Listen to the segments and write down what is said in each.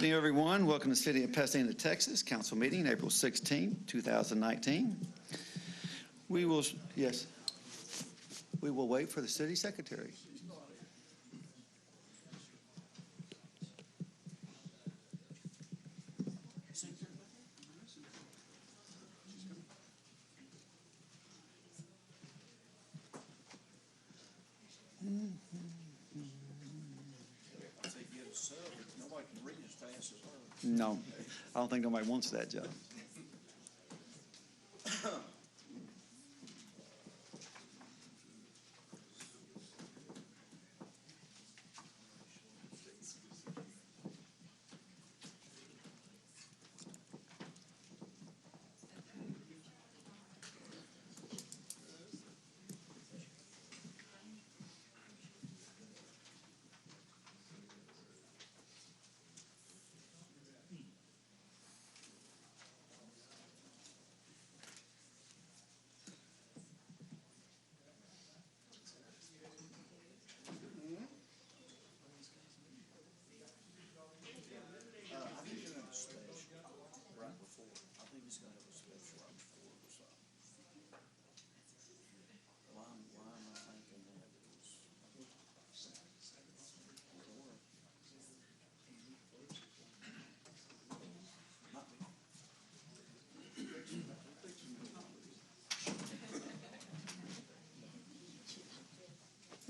evening, everyone. Welcome to the City of Pasadena, Texas Council meeting, April 16, 2019. We will wait for the city secretary. Nobody can read as fast as her. No, I don't think nobody wants that job.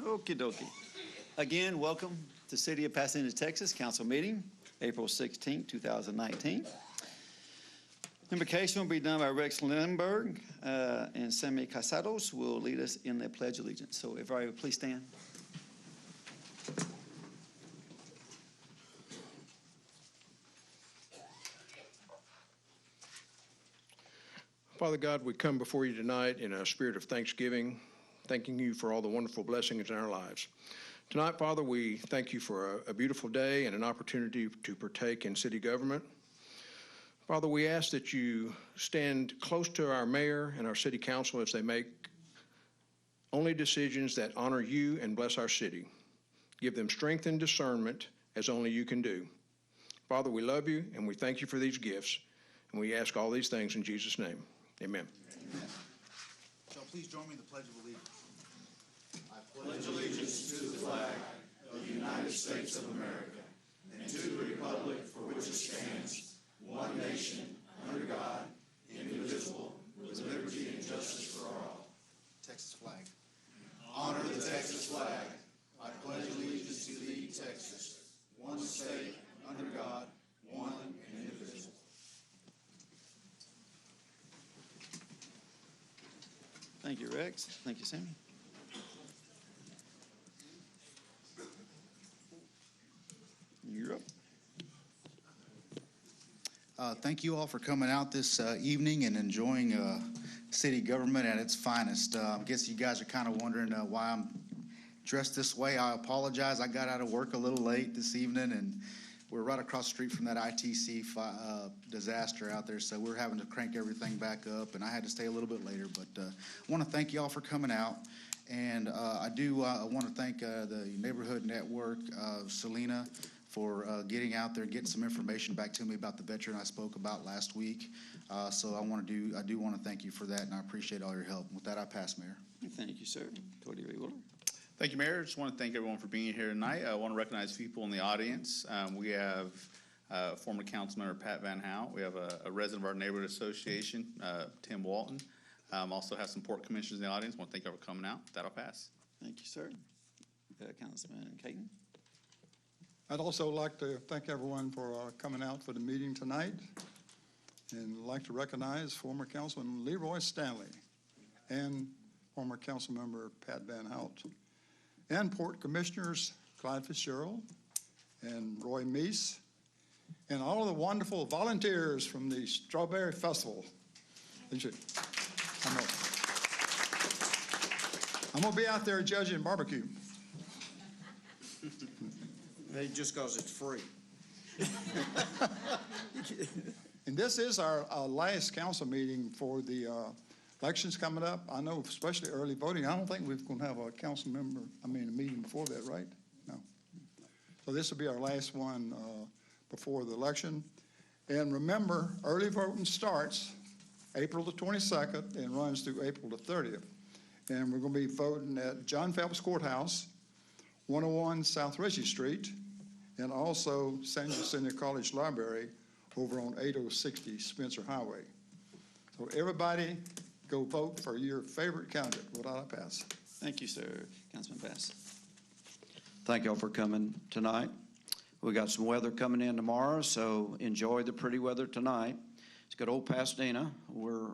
Okie dokie. Again, welcome to City of Pasadena, Texas Council meeting, April 16, 2019. Invocation will be done by Rex Lindbergh and Sammy Casados will lead us in the Pledge of Allegiance. So everybody would please stand. Father God, we come before you tonight in a spirit of thanksgiving, thanking you for all the wonderful blessings in our lives. Tonight, Father, we thank you for a beautiful day and an opportunity to partake in city government. Father, we ask that you stand close to our mayor and our city council as they make only decisions that honor you and bless our city. Give them strength and discernment as only you can do. Father, we love you and we thank you for these gifts, and we ask all these things in Jesus' name. Amen. Amen. So please join me in the Pledge of Allegiance. I pledge allegiance to the flag of the United States of America and to the republic for which it stands, one nation, under God, indivisible, with liberty and justice for all. Texas flag. Honor the Texas flag. I pledge allegiance to thee, Texas, one state, under God, one and indivisible. Thank you, Rex. Thank you, Sammy. You're up. Thank you all for coming out this evening and enjoying city government at its finest. I guess you guys are kind of wondering why I'm dressed this way. I apologize. I got out of work a little late this evening, and we're right across the street from that ITC disaster out there, so we're having to crank everything back up, and I had to stay a little bit later. But I want to thank you all for coming out, and I want to thank the Neighborhood Network, Selena, for getting out there and getting some information back to me about the veteran I spoke about last week. So I do want to thank you for that, and I appreciate all your help. With that, I pass, Mayor. Thank you, sir. Cody Wheeler. Thank you, Mayor. I just want to thank everyone for being here tonight. I want to recognize people in the audience. We have former council member Pat Van Hout. We have a resident of our neighborhood association, Tim Walton. Also have some port commissioners in the audience. I want to thank you all for coming out. That'll pass. Thank you, sir. Councilman Caton. I'd also like to thank everyone for coming out for the meeting tonight, and like to recognize former Councilman Leroy Stanley and former council member Pat Van Hout, and Port Commissioners Clyde Fitzgerald and Roy Meese, and all of the wonderful volunteers from the Strawberry Festival. I'm going to be out there judging barbecue. Hey, just because it's free. And this is our last council meeting for the elections coming up. I know, especially early voting. I don't think we're going to have a meeting before that, right? No. So this will be our last one before the election. And remember, early voting starts April the 22nd and runs through April the 30th. And we're going to be voting at John Phelps Courthouse, 101 South Ritchie Street, and also San Jacinto College Library over on 8060 Spencer Highway. So everybody go vote for your favorite candidate. Without a pass. Thank you, sir. Councilman Bass. Thank y'all for coming tonight. We got some weather coming in tomorrow, so enjoy the pretty weather tonight. It's good old Pasadena. We're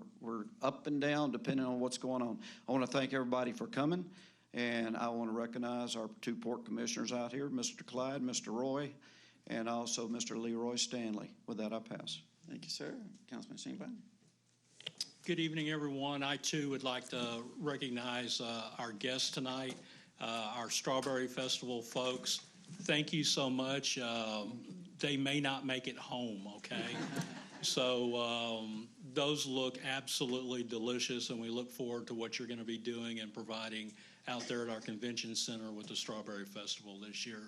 up and down depending on what's going on. I want to thank everybody for coming, and I want to recognize our two port commissioners out here, Mr. Clyde, Mr. Roy, and also Mr. Leroy Stanley. With that, I pass. Thank you, sir. Councilman Shingbine. Good evening, everyone. I, too, would like to recognize our guests tonight, our Strawberry Festival folks. Thank you so much. They may not make it home, okay? So those look absolutely delicious, and we look forward to what you're going to be doing and providing out there at our convention center with the Strawberry Festival this year.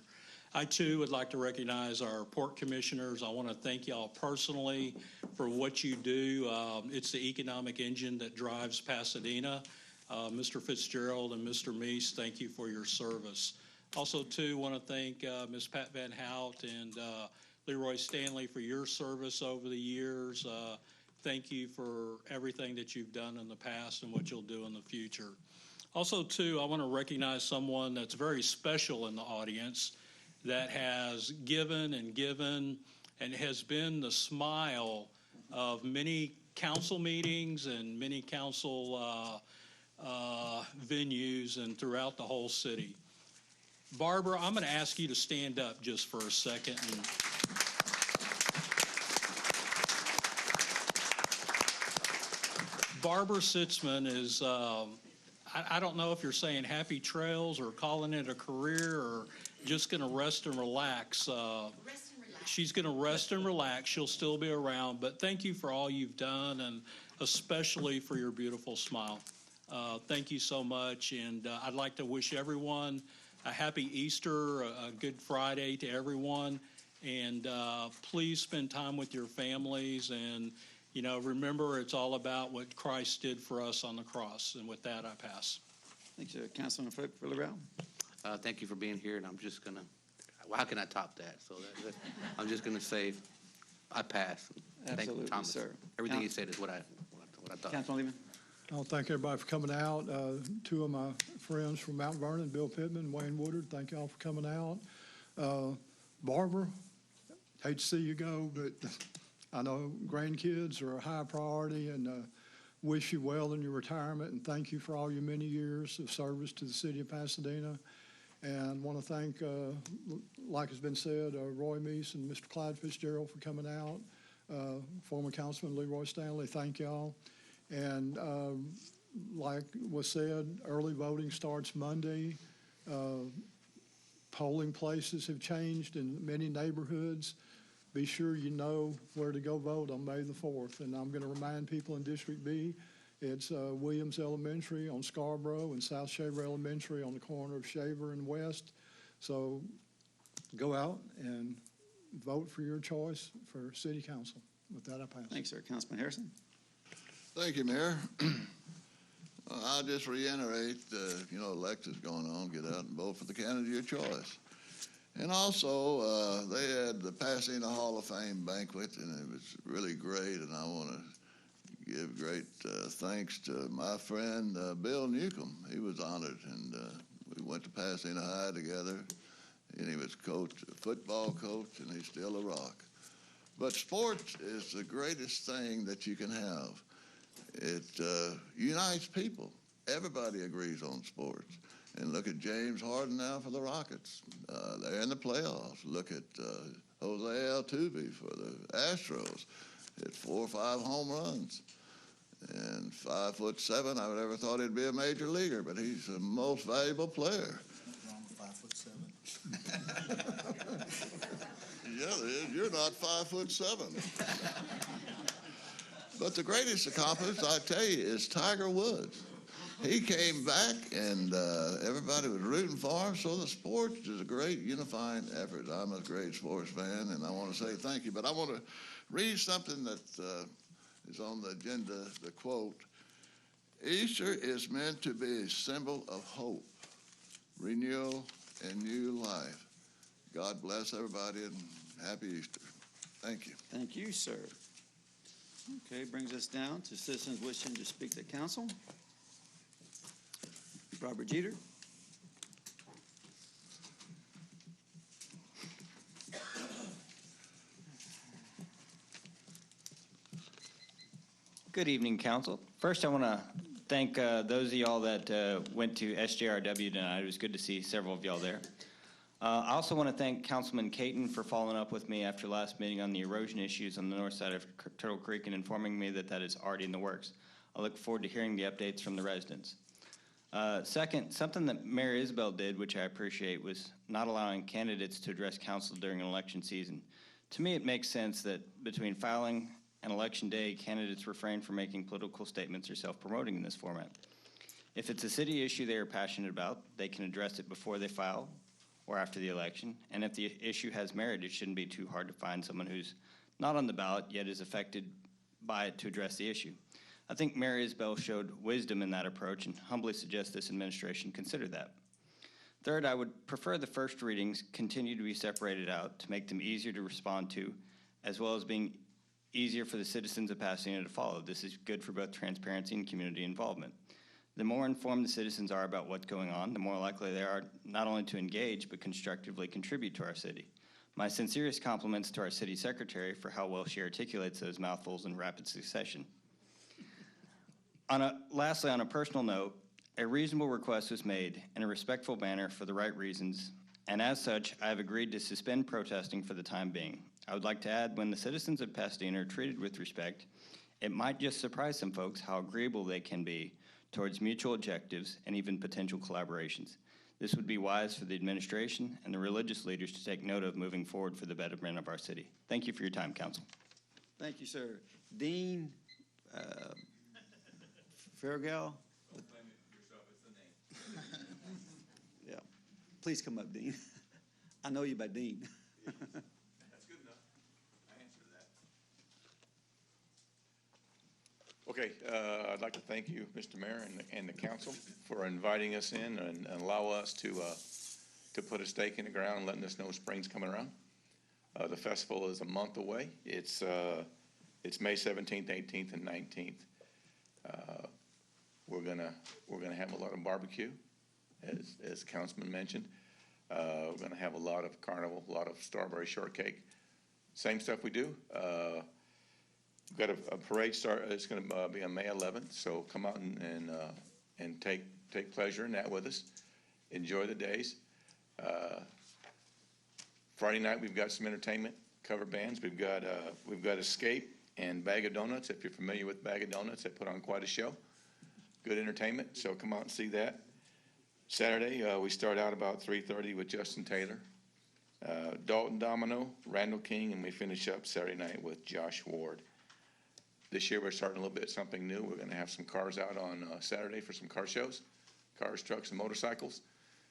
I, too, would like to recognize our port commissioners. I want to thank y'all personally for what you do. It's the economic engine that drives Pasadena. Mr. Fitzgerald and Mr. Meese, thank you for your service. Also, too, want to thank Ms. Pat Van Hout and Leroy Stanley for your service over the years. Thank you for everything that you've done in the past and what you'll do in the future. Also, too, I want to recognize someone that's very special in the audience that has given and has been the smile of many council meetings and many council venues and throughout the whole city. Barbara, I'm going to ask you to stand up just for a second. Barbara Sitzman is, I don't know if you're saying happy trails or calling it a career or just going to rest and relax. She's going to rest and relax. She'll still be around, but thank you for all you've done and especially for your beautiful smile. Thank you so much, and I'd like to wish everyone a happy Easter, a good Friday to everyone, and please spend time with your families, and remember it's all about what Christ did for us on the cross. And with that, I pass. Thank you, Councilman Fuller Brown. Thank you for being here, and I'm just gonna. Well, how can I top that? So I'm just gonna say, I pass. Absolutely, Thank you, Thomas. sir. Everything you said is what I thought. Councilman Lehman. I'll thank everybody for coming out. Two of my friends from Mount Vernon, Bill Pittman, Wayne Woodard, thank y'all for coming out. Barbara, hate to see you go, but I know grandkids are a high priority, and wish you well in your retirement, and thank you for all your many years of service to the city of Pasadena. And want to thank, like has been said, Roy Meese and Mr. Clyde Fitzgerald for coming out. Former Councilman Leroy Stanley, thank y'all. And like was said, early voting starts Monday. Polling places have changed in many neighborhoods. Be sure you know where to go vote on May the 4th. And I'm going to remind people in District B, it's Williams Elementary on Scarborough and South Shaver Elementary on the corner of Shaver and West. So go out and vote for your choice for city council. With that, I pass. Thanks, sir. Councilman Harrison. Thank you, Mayor. I'll just reiterate, elections going on, get out and vote for the candidate of your choice. And also, they had the Pasadena Hall of Fame banquet, and it was really great, and I want to give great thanks to my friend Bill Newcomb. He was honored, and we went to Pasadena High together, and he was football coach, and he's still a rock. But sports is the greatest thing that you can have. It unites people. Everybody agrees on sports. And look at James Harden now for the Rockets. They're in the playoffs. Look at Jose Altuve for the Astros. Hit 4 or 5 home runs. And 5'7", I would never thought he'd be a major leaguer, but he's the most valuable player. What's wrong with 5'7"? Yeah, you're not 5'7". But the greatest accomplishment, I tell you, is Tiger Woods. he came back, and everybody was rooting for him. So the sports is a great unifying effort. I'm a great sports fan, and I want to say thank you. But I want to read something that is on the agenda, the quote. Easter is meant to be a symbol of hope, renewal, and new life. God bless everybody, and happy Easter. Thank you. Thank you, sir. Okay, brings us down to citizens wishing to speak to council. Robert Jeter. Good evening, council. First, I want to thank those of y'all that went to SJRW tonight. It was good to see several of y'all there. I also want to thank Councilman Caton for following up with me after last meeting on the erosion issues on the north side of Turtle Creek and informing me that that is already in the works. I look forward to hearing the updates from the residents. Second, something that Mayor Isbell did, which I appreciate, was not allowing candidates to address council during an election season. To me, it makes sense that between filing and election day, candidates refrain from making political statements or self-promoting in this format. If it's a city issue they are passionate about, they can address it before they file or after the election. And if the issue has merit, it shouldn't be too hard to find someone who's not on the ballot yet is affected by it to address the issue. I think Mayor Isbell showed wisdom in that approach and humbly suggest this administration consider that. Third, I would prefer the first readings continue to be separated out to make them easier to respond to, as well as being easier for the citizens of Pasadena to follow. This is good for both transparency and community involvement. The more informed the citizens are about what's going on, the more likely they are not only to engage, but constructively contribute to our city. My sincerest compliments to our city secretary for how well she articulates those mouthfuls in rapid succession. Lastly, on a personal note, a reasonable request was made in a respectful manner for the right reasons, and as such, I have agreed to suspend protesting for the time being. I would like to add, when the citizens of Pasadena are treated with respect, it might just surprise some folks how agreeable they can be towards mutual objectives and even potential collaborations. This would be wise for the administration and the religious leaders to take note of moving forward for the betterment of our city. Thank you for your time, council. Thank you, sir. Dean Farragal? Yeah. Please come up, Dean. I know you by Dean. That's good enough. I answered that. Okay, I'd like to thank you, Mr. Mayor, and the council for inviting us in and allow us to put a stake in the ground and letting us know spring's coming around. The festival is a month away. It's May 17th, 18th, and 19th. We're gonna have a lot of barbecue, as Councilman mentioned. We're gonna have a lot of carnival, a lot of strawberry shortcake. Same stuff we do. We've got a parade start. It's gonna be on May 11th. So come out and take pleasure in that with us. Enjoy the days. Friday night we've got some entertainment, cover bands. We've got Escape and Bag of Donuts. If you're familiar with Bag of Donuts, they put on quite a show. Good entertainment, so come out and see that. Saturday, we start out about 3:30 with Justin Taylor, Dalton Domino, Randall King, and we finish up Saturday night with Josh Ward. This year, we're starting a little bit something new. We're gonna have some cars out on Saturday for some car shows, cars, trucks, and motorcycles,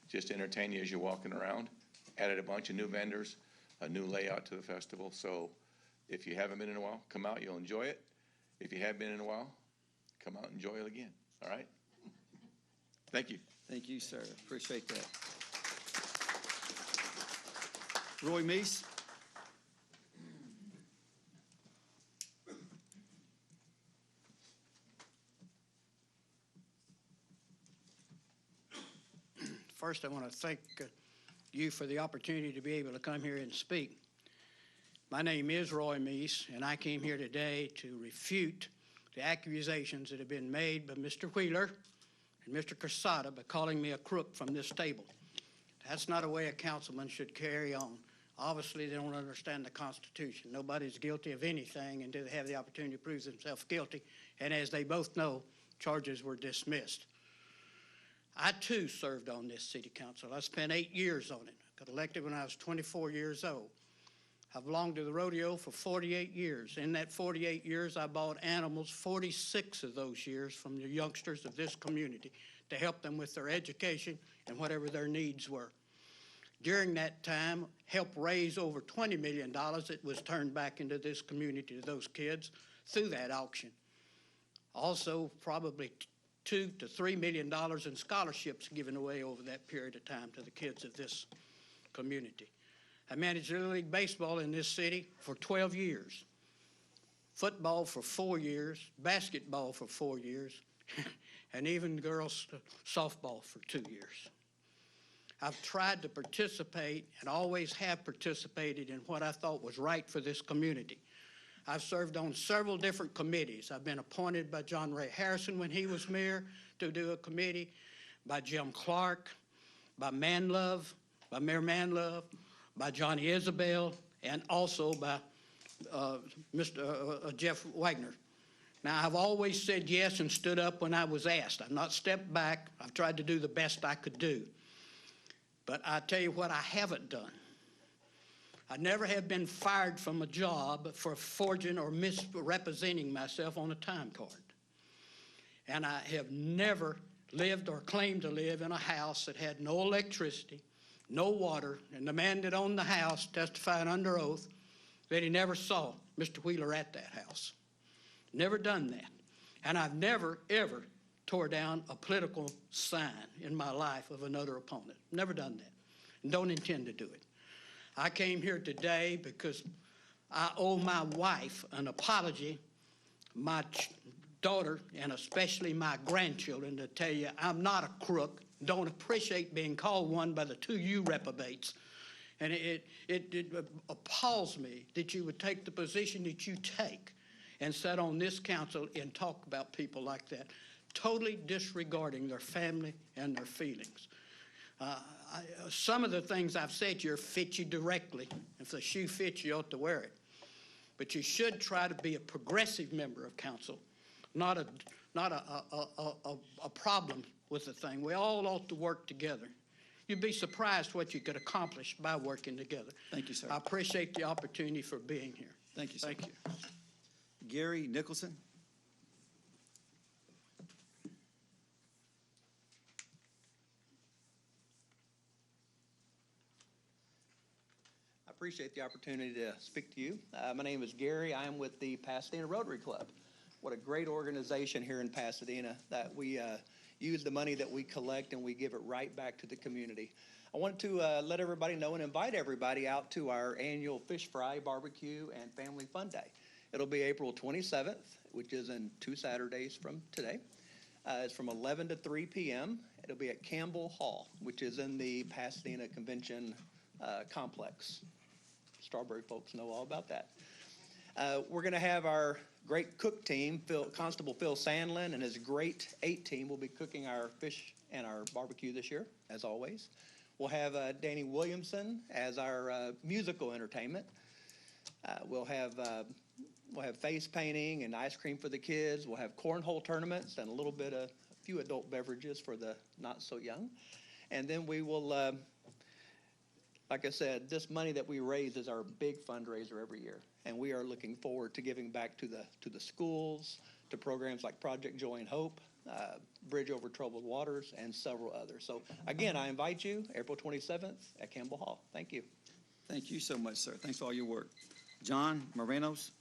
just to entertain you as you're walking around. Added a bunch of new vendors, a new layout to the festival, so if you haven't been in a while, come out, you'll enjoy it. If you have been in a while, come out and enjoy it again, all right? Thank you. Thank you, sir. Appreciate that. Roy Meese? First, I want to thank you for the opportunity to be able to come here and speak. My name is Roy Meese, and I came here today to refute the accusations that have been made by Mr. Wheeler and Mr. Casada by calling me a crook from this table. That's not a way a councilman should carry on. Obviously, they don't understand the Constitution. Nobody's guilty of anything until they have the opportunity to prove themselves guilty. And as they both know, charges were dismissed. I, too, served on this city council. I spent 8 years on it. I got elected when I was 24 years old. I've belonged to the rodeo for 48 years. In that 48 years, I bought animals 46 of those years from the youngsters of this community to help them with their education and whatever their needs were. During that time, helped raise over $20 million that was turned back into this community to those kids through that auction. Also, probably $2 to $3 million in scholarships given away over that period of time to the kids of this community. I managed Little League Baseball in this city for 12 years, football for 4 years, basketball for 4 years, and even girls softball for 2 years. I've tried to participate and always have participated in what I thought was right for this community. I've served on several different committees. I've been appointed by John Ray Harrison when he was mayor to do a committee, by Jim Clark, by Mayor Manlove, by Johnny Isabel, and also by Mr. Jeff Wagner. Now, I've always said yes and stood up when I was asked. I've not stepped back. I've tried to do the best I could do. But I tell you what I haven't done. I never have been fired from a job for forging or misrepresenting myself on a time card. And I have never lived or claimed to live in a house that had no electricity, no water, and the man that owned the house testified under oath that he never saw Mr. Wheeler at that house. Never done that. And I've never, ever tore down a political sign in my life of another opponent. Never done that, and don't intend to do it. I came here today because I owe my wife an apology, my daughter, and especially my grandchildren, to tell you I'm not a crook, don't appreciate being called one by the two you reprobates. And it appalls me that you would take the position that you take and sit on this council and talk about people like that, totally disregarding their family and their feelings. Some of the things I've said here fit you directly. If the shoe fits, you ought to wear it. But you should try to be a progressive member of council, not a problem with the thing. We all ought to work together. You'd be surprised what you could accomplish by working together. Thank you, sir. I appreciate the opportunity for being here. Thank you, sir. Thank you. Gary Nicholson. I appreciate the opportunity to speak to you. My name is Gary. I am with the Pasadena Rotary Club. What a great organization here in Pasadena that we use the money that we collect and we give it right back to the community. I wanted to let everybody know and invite everybody out to our annual Fish Fry Barbecue and Family Fun Day. It'll be April 27th, which is in 2 Saturdays from today. It's from 11 to 3 p.m. It'll be at Campbell Hall, which is in the Pasadena Convention Complex. Strawberry folks know all about that. We're going to have our great cook team, Constable Phil Sandlin and his great 8 team will be cooking our fish and our barbecue this year, as always. We'll have Danny Williamson as our musical entertainment. We'll have face painting and ice cream for the kids. We'll have cornhole tournaments and a few adult beverages for the not so young. And then we will, like I said, this money that we raise is our big fundraiser every year. And we are looking forward to giving back to the schools, to programs like Project Joy and Hope, Bridge Over Troubled Waters, and several others. So again, I invite you April 27th at Campbell Hall. Thank you. Thank you so much, sir. Thanks for all your work. John Morenos.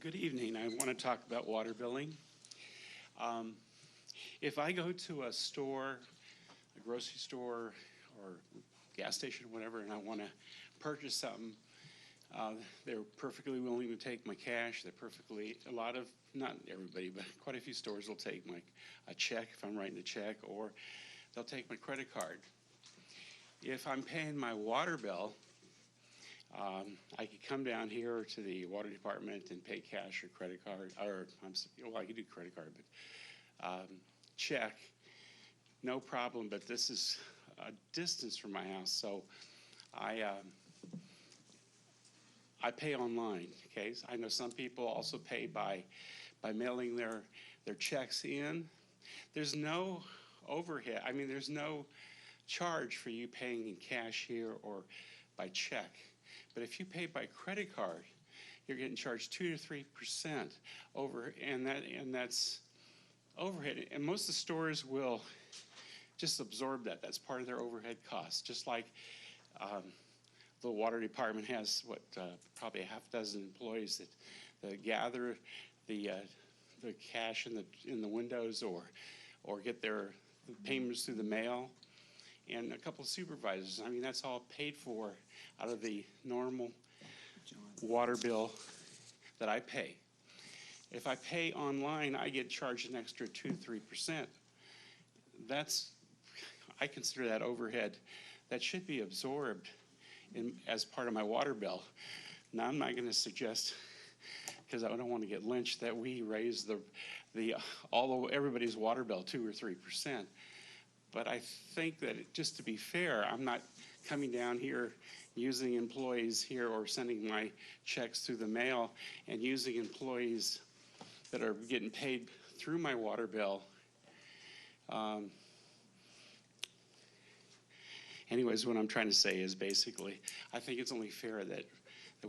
Good evening. I want to talk about water billing. If I go to a store, a grocery store or gas station or whatever, and I want to purchase something, they're perfectly willing to take my cash. Not everybody, but quite a few stores will take a check if I'm writing a check, or they'll take my credit card. If I'm paying my water bill, I could come down here to the water department and pay cash or credit card, I could do credit card, but check, no problem. But this is a distance from my house, so I pay online. Okay, so I know some people also pay by mailing their their checks in. There's no overhead. I mean, there's no charge for you paying in cash here or by check. But if you pay by credit card, you're getting charged 2 to 3% over, and that's overhead. And most of the stores will just absorb that. That's part of their overhead costs. Just like the water department has probably a half dozen employees that gather the cash in the windows or get their payments through the mail, and a couple of supervisors. I mean, that's all paid for out of the normal water bill that I pay. If I pay online, I get charged an extra 2-3%. I consider that overhead that should be absorbed as part of my water bill. Now, I'm not going to suggest, because I don't want to get lynched, that we raise everybody's water bill 2 or 3%. But I think that just to be fair, I'm not coming down here using employees here or sending my checks through the mail and using employees that are getting paid through my water bill. Anyways, what I'm trying to say is basically, I think it's only fair that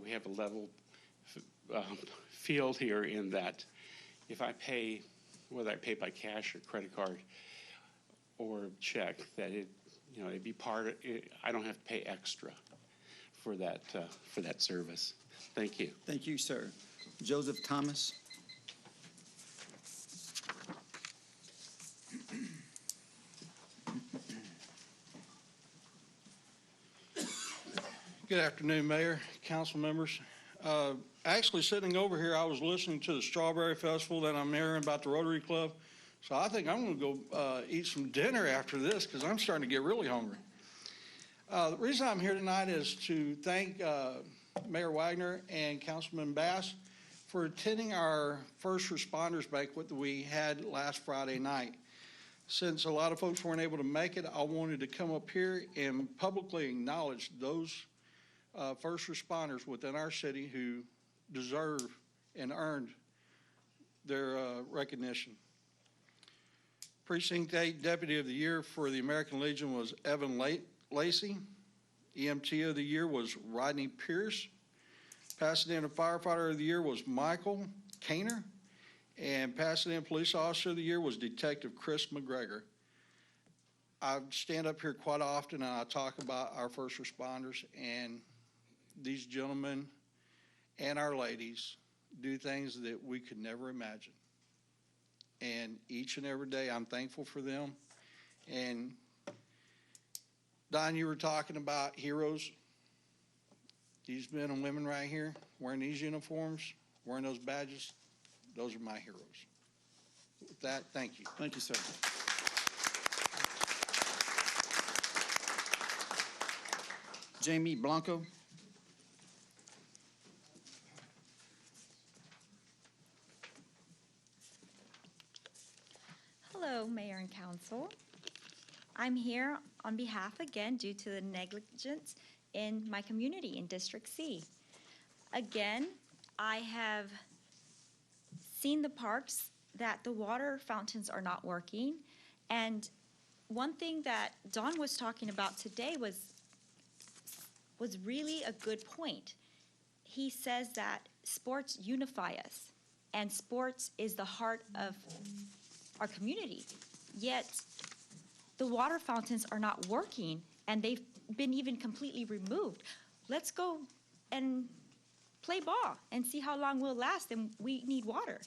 we have a level field here in that if I pay, whether I pay by cash or credit card or check, that it'd be part of it. I don't have to pay extra for that service. Thank you. Thank you, sir. Joseph Thomas. Good afternoon, Mayor, council members. Actually, sitting over here, I was listening to the Strawberry Festival that I'm hearing about the Rotary Club. So I think I'm going to go eat some dinner after this because I'm starting to get really hungry. The reason I'm here tonight is to thank Mayor Wagner and Councilman Bass for attending our first responders banquet that we had last Friday night. Since a lot of folks weren't able to make it, I wanted to come up here and publicly acknowledge those first responders within our city who deserve and earned their recognition. Precinct 8 Deputy of the Year for the American Legion was Evan Lacey. EMT of the Year was Rodney Pierce. Pasadena Firefighter of the Year was Michael Kaner. And Pasadena Police Officer of the Year was Detective Chris McGregor. I stand up here quite often and I talk about our first responders, and these gentlemen and our ladies do things that we could never imagine. And each and every day I'm thankful for them. And Don, you were talking about heroes. These men and women right here wearing these uniforms, wearing those badges, those are my heroes. With that, thank you. Thank you, sir. Jamie Blanco. Hello, Mayor and Council. I'm here on behalf again due to the negligence in my community in District C. Again, I have seen the parks that the water fountains are not working. And one thing that Don was talking about today was really a good point. He says that sports unify us, and sports is the heart of our community. Yet the water fountains are not working, and they've been even completely removed. Let's go and play ball and see how long we'll last, and we need water.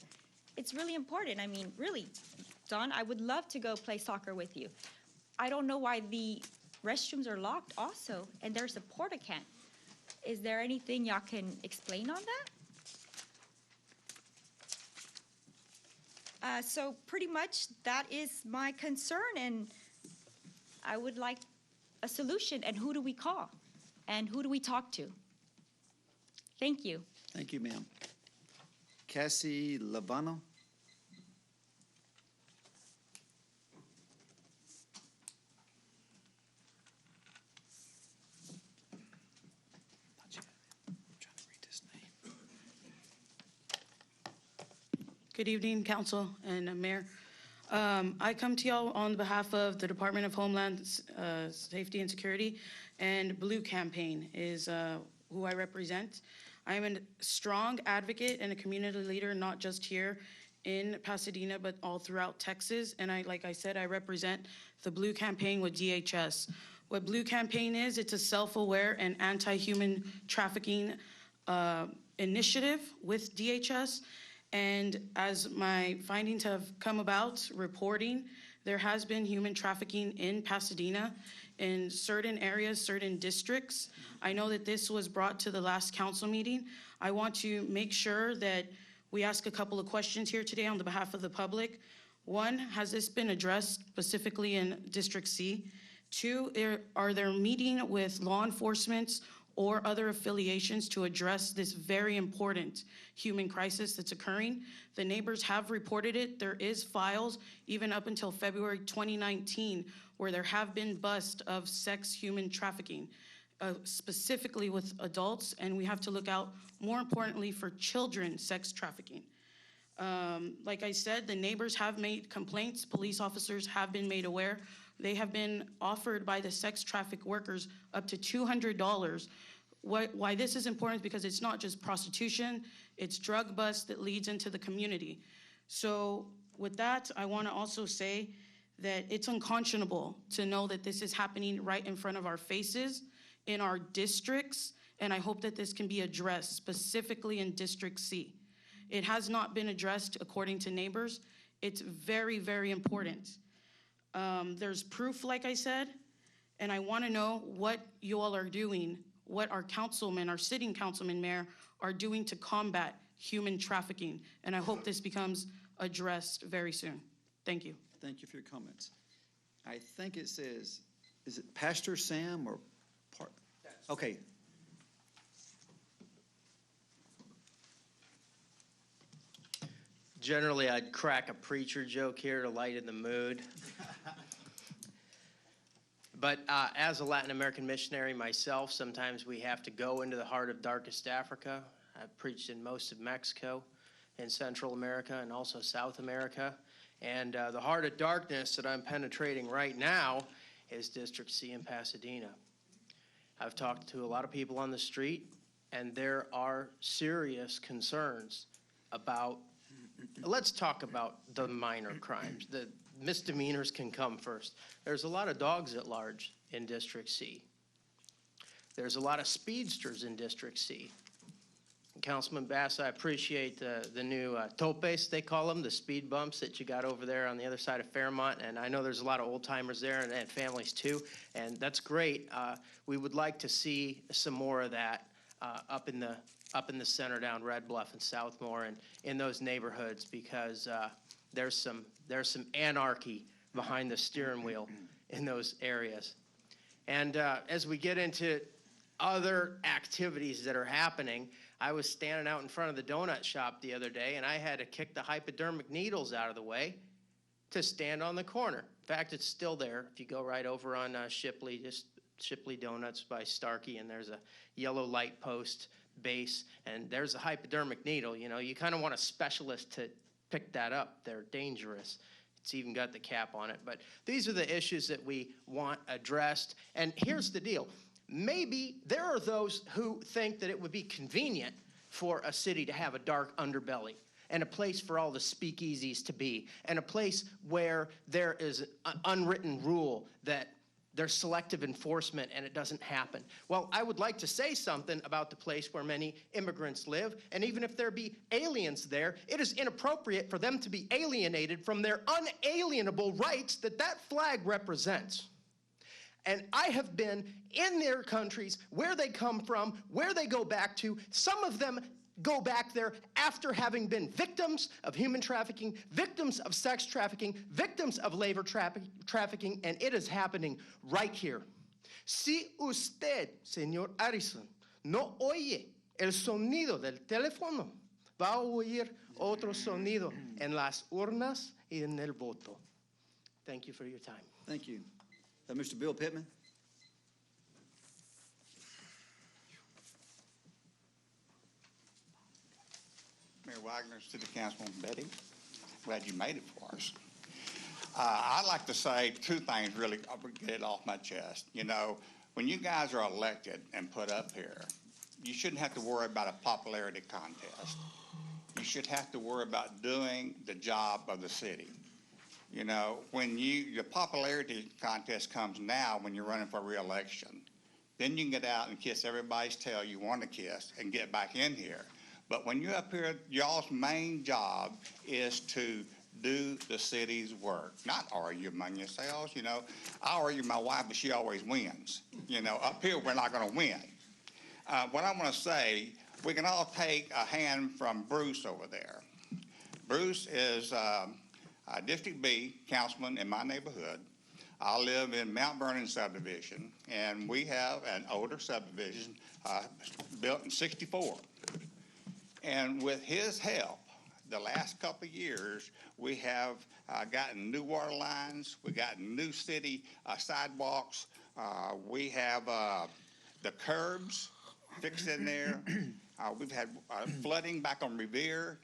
It's really important. I mean, really, Don, I would love to go play soccer with you. I don't know why the restrooms are locked also, and there's a porta can. Is there anything y'all can explain on that? So pretty much that is my concern, and I would like a solution. And who do we call? And who do we talk to? Thank you. Thank you, ma'am. Cassie Labano. Good evening, Council and Mayor. I come to y'all on behalf of the Department of Homeland Safety and Security, and Blue Campaign is who I represent. I am a strong advocate and a community leader, not just here in Pasadena, but all throughout Texas. And like I said, I represent the Blue Campaign with DHS. What Blue Campaign is, it's a self-aware and anti-human trafficking initiative with DHS. And as my findings have come about reporting, there has been human trafficking in Pasadena in certain areas, certain districts. I know that this was brought to the last council meeting. I want to make sure that we ask a couple of questions here today on the behalf of the public. One, has this been addressed specifically in District C? Two, are there meeting with law enforcement or other affiliations to address this very important human crisis that's occurring? The neighbors have reported it. There is files, even up until February 2019, where there have been busts of human trafficking, specifically with adults, and we have to look out, more importantly, for children sex trafficking. Like I said, the neighbors have made complaints. Police officers have been made aware. They have been offered by the sex traffic workers up to $200. Why this is important is because it's not just prostitution, it's drug bust that leads into the community. So with that, I want to also say that it's unconscionable to know that this is happening right in front of our faces in our districts, and I hope that this can be addressed specifically in District C. It has not been addressed according to neighbors. It's very, very important. There's proof, like I said, and I want to know what you all are doing, what our councilmen, our sitting councilman, mayor, are doing to combat human trafficking. And I hope this becomes addressed very soon. Thank you. Thank you for your comments. I think it says, is it Pastor Sam or part? Okay. Generally, I'd crack a preacher joke here to lighten the mood. But as a Latin American missionary myself, sometimes we have to go into the heart of darkest Africa. I've preached in most of Mexico, in Central America, and also South America. And the heart of darkness that I'm penetrating right now is District C in Pasadena. I've talked to a lot of people on the street, and there are serious concerns about, let's talk about the minor crimes. The misdemeanors can come first. There's a lot of dogs at large in District C. There's a lot of speedsters in District C. Councilman Bass, I appreciate the new topes, they call them, the speed bumps that you got over there on the other side of Fairmont. And I know there's a lot of old timers there and families too. And that's great. We would like to see some more of that up in the center down Red Bluff and Southmore and in those neighborhoods, because there's some anarchy behind the steering wheel in those areas. And as we get into other activities that are happening, I was standing out in front of the donut shop the other day, and I had to kick the hypodermic needles out of the way to stand on the corner. In fact, it's still there. If you go right over on Shipley, just Shipley Donuts by Starkey, and there's a yellow light post base, and there's a hypodermic needle. You know, you kind of want a specialist to pick that up. They're dangerous. It's even got the cap on it. But these are the issues that we want addressed. And here's the deal. Maybe there are those who think that it would be convenient for a city to have a dark underbelly and a place for all the speakeasies to be, and a place where there is an unwritten rule that there's selective enforcement and it doesn't happen. Well, I would like to say something about the place where many immigrants live, and even if there be aliens there, it is inappropriate for them to be alienated from their unalienable rights that that flag represents. And I have been in their countries, where they come from, where they go back to. Some of them go back there after having been victims of human trafficking, victims of sex trafficking, victims of labor trafficking, and it is happening right here. Si usted, señor Harrison, no oye el sonido del teléfono, va a oír otro sonido en las urnas y en el voto. Thank you for your time. Thank you. Mr. Bill Pittman. Mayor Wagner, City Councilman Betty. Glad you made it for us. I'd like to say two things, really, I'll get it off my chest. You know, when you guys are elected and put up here, you shouldn't have to worry about a popularity contest. You should have to worry about doing the job of the city. You know, when the popularity contest comes now when you're running for re-election, then you can get out and kiss everybody's tail you want to kiss and get back in here. But when you're up here, y'all's main job is to do the city's work, not argue among yourselves. You know, I argue with my wife, but she always wins. You know, up here, we're not going to win. What I want to say, we can all take a hand from Bruce over there. Bruce is a District B councilman in my neighborhood. I live in Mount Vernon subdivision, and we have an older subdivision built in '64. And with his help, the last couple of years, we have gotten new water lines, we got new city sidewalks, we have the curbs fixed in there. We've had flooding back on Revere.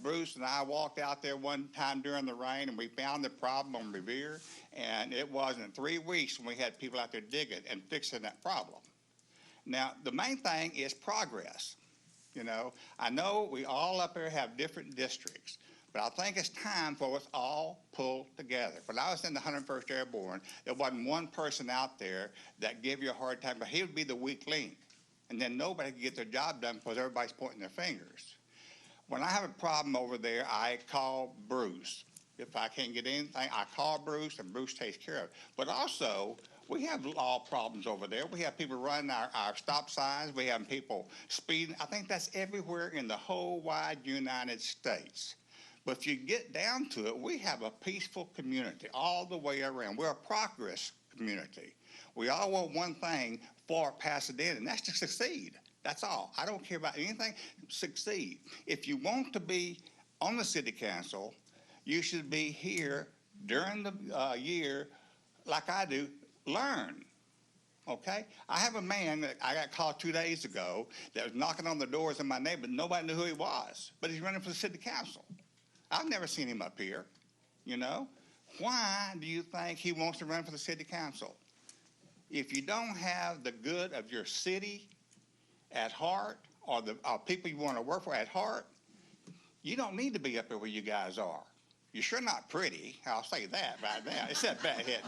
Bruce and I walked out there one time during the rain, and we found the problem on Revere, and it wasn't 3 weeks when we had people out there digging and fixing that problem. Now, the main thing is progress. You know, I know we all up here have different districts, but I think it's time for us all pull together. When I was in the 101st Airborne, there wasn't one person out there that gave you a hard time, but he would be the weak link. And then nobody could get their job done because everybody's pointing their fingers. When I have a problem over there, I call Bruce. If I can't get anything, I call Bruce, and Bruce takes care of it. But also, we have law problems over there. We have people running our stop signs. We have people speeding. I think that's everywhere in the whole wide United States. But if you get down to it, we have a peaceful community all the way around. We're a progress community. We all want one thing for Pasadena, and that's to succeed. That's all. I don't care about anything. Succeed. If you want to be on the city council, you should be here during the year like I do. Learn, okay? I have a man that I got called 2 days ago that was knocking on the doors in my neighborhood. Nobody knew who he was, but he's running for the city council. I've never seen him up here, you know? Why do you think he wants to run for the city council? If you don't have the good of your city at heart, or the people you want to work for at heart, you don't need to be up there where you guys are. You're sure not pretty. I'll say that right now. It's that bad head.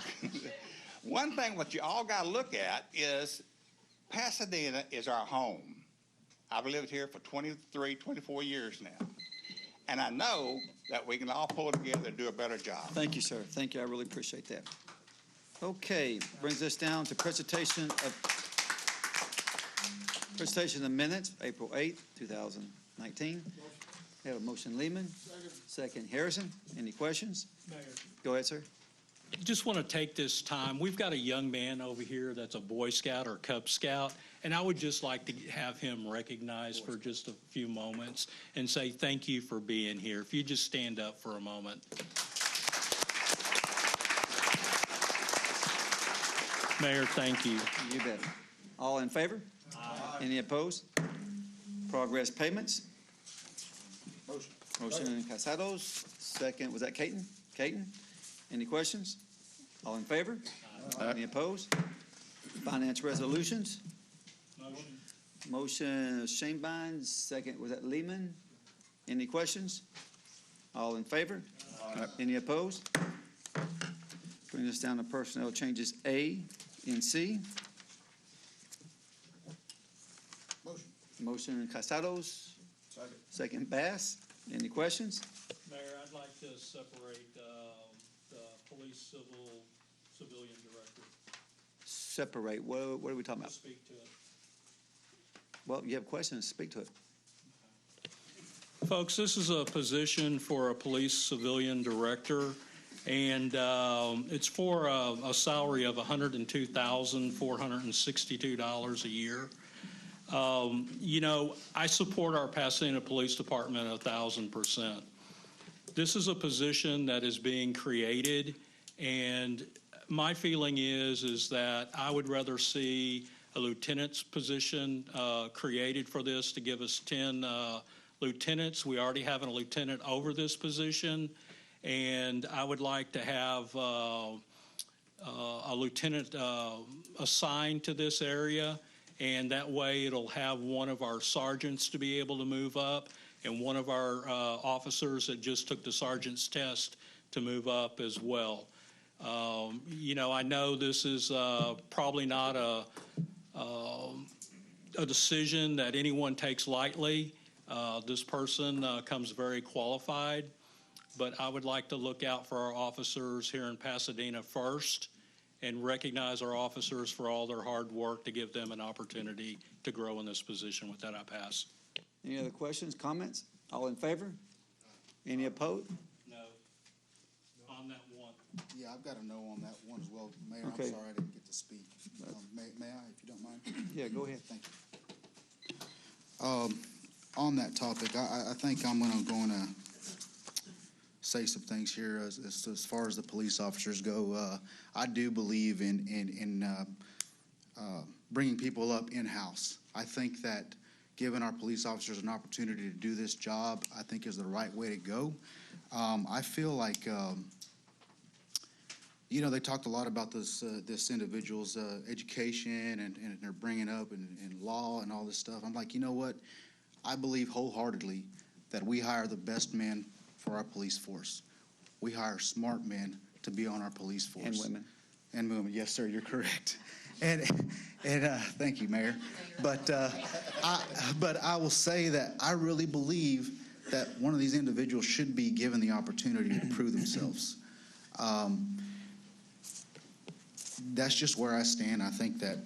One thing what you all got to look at is Pasadena is our home. I've lived here for 23, 24 years now. And I know that we can all pull together and do a better job. Thank you, sir. Thank you. I really appreciate that. Okay, brings us down to presentation of minutes, April 8th, 2019. We have a motion, Lehman. Second, Harrison. Any questions? Mayor. Go ahead, sir. Just want to take this time. We've got a young man over here that's a Boy Scout or Cub Scout, and I would just like to have him recognized for just a few moments and say thank you for being here. If you just stand up for a moment. Mayor, thank you. You bet. All in favor? Aye. Any opposed? Progress payments? Motion. Motion Casados. Second, was that Caton? Caton? Any questions? All in favor? Aye. Any opposed? Finance resolutions? Motion Shanebine. Second, was that Lehman? Any questions? All in favor? Aye. Any opposed? Brings us down to personnel changes A and C. Motion. Motion Casados. Second Bass. Any questions? Mayor, I'd like to separate the police civilian director. Separate. What are we talking about? Speak to it. Well, you have questions, speak to it. Folks, this is a position for a police civilian director, and it's for a salary of $102,462 a year. You know, I support our Pasadena Police Department 1,000%. This is a position that is being created, and my feeling is that I would rather see a lieutenant's position created for this to give us 10 lieutenants. We already have a lieutenant over this position, and I would like to have a lieutenant assigned to this area, and that way it'll have one of our sergeants to be able to move up and one of our officers that just took the sergeant's test to move up as well. You know, I know this is probably not a decision that anyone takes lightly. This person comes very qualified, but I would like to look out for our officers here in Pasadena first and recognize our officers for all their hard work to give them an opportunity to grow in this position. With that, I pass. Any other questions, comments? All in favor? Any opposed? No. On that one. Yeah, I've got a no on that one as well. Mayor, Okay. I'm sorry I didn't get to speak. May I, if you don't mind? Yeah, go ahead. Thank you. On that topic, I think I'm gonna say some things here as far as the police officers go. I do believe in bringing people up in-house. I think that giving our police officers an opportunity to do this job, I think is the right way to go. I feel like, you know, they talked a lot about this individual's education and they're bringing up in law and all this stuff. I'm like, you know what? I believe wholeheartedly that we hire the best men for our police force. We hire smart men to be on our police force. And women. And women, yes, sir, you're correct. And thank you, Mayor. But I will say that I really believe that one of these individuals should be given the opportunity to prove themselves. That's just where I stand. I think that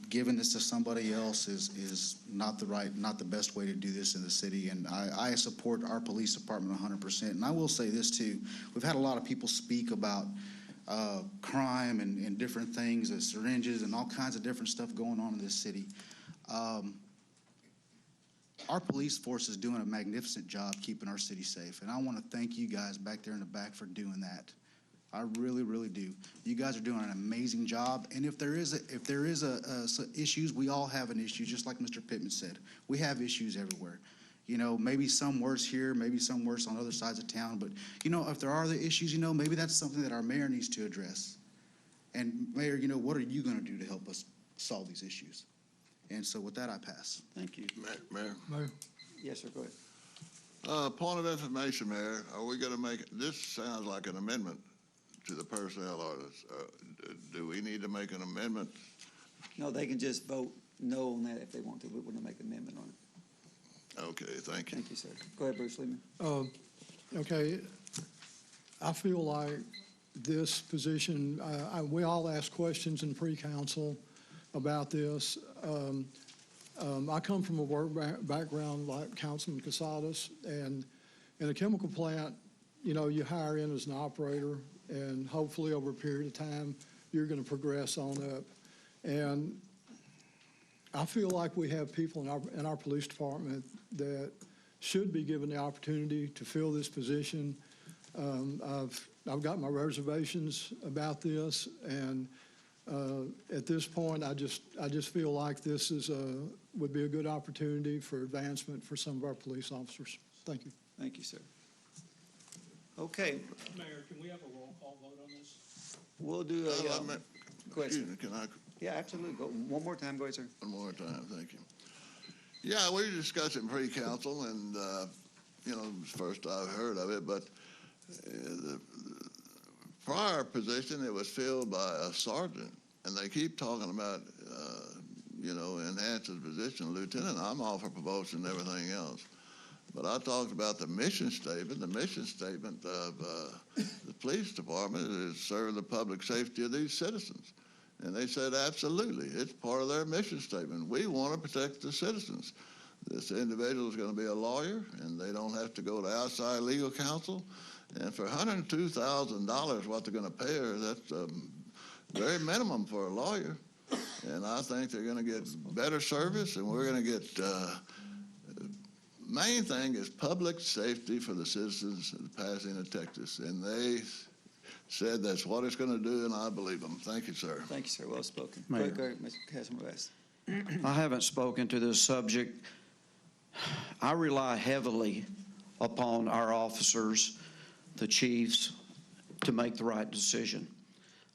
giving this to somebody else is not the best way to do this in the city. And I support our police department 100%. And I will say this too: we've had a lot of people speak about crime and different things, syringes and all kinds of different stuff going on in this city. Our police force is doing a magnificent job keeping our city safe, and I want to thank you guys back there in the back for doing that. I really, really do. You guys are doing an amazing job, and if there is issues, we all have an issue, just like Mr. Pittman said. We have issues everywhere. You know, maybe some worse here, maybe some worse on other sides of town, but, you know, if there are the issues, you know, maybe that's something that our mayor needs to address. And, Mayor, you know, what are you going to do to help us solve these issues? And so with that, I pass. Thank you. Mayor? Yes, sir, go ahead. Point of information, Mayor, are we going to make, this sounds like an amendment to the personnel orders. Do we need to make an amendment? No, they can just vote no on that if they want to. We wouldn't make an amendment on it. Okay, thank you. Thank you, sir. Go ahead, Bruce Lehman. Okay, I feel like this position, we all ask questions in pre-council about this. I come from a work background like Councilman Casadas, and in a chemical plant, you know, you hire in as an operator, and hopefully over a period of time, you're going to progress on up. And I feel like we have people in our police department that should be given the opportunity to fill this position. I've got my reservations about this, and at this point, I just feel like this would be a good opportunity for advancement for some of our police officers. Thank you. Thank you, sir. Okay. Mayor, can we have a roll call vote on this? We'll do a. Excuse me, can I? Yeah, absolutely. Go one more time. Go ahead, sir. One more time, thank you. Yeah, we discussed it in pre-council, and, you know, it was the first I've heard of it, but the prior position, it was filled by a sergeant, and they keep talking about, you know, enhance his position. Lieutenant, I'm all for promotion and everything else. But I talked about the mission statement. The mission statement of the police department is serving the public safety of these citizens. And they said, absolutely, it's part of their mission statement. We want to protect the citizens. This individual is going to be a lawyer, and they don't have to go to outside legal counsel. And for $102,000, what they're going to pay her, that's very minimum for a lawyer. And I think they're going to get better service, and we're going to get main thing is public safety for the citizens of Pasadena, Texas. And they said that's what it's going to do, and I believe them. Thank you, sir. Thank you, sir. Well spoken. Mayor. Go ahead, Mr. Councilman West. I haven't spoken to this subject I rely heavily upon our officers, the chiefs, to make the right decision.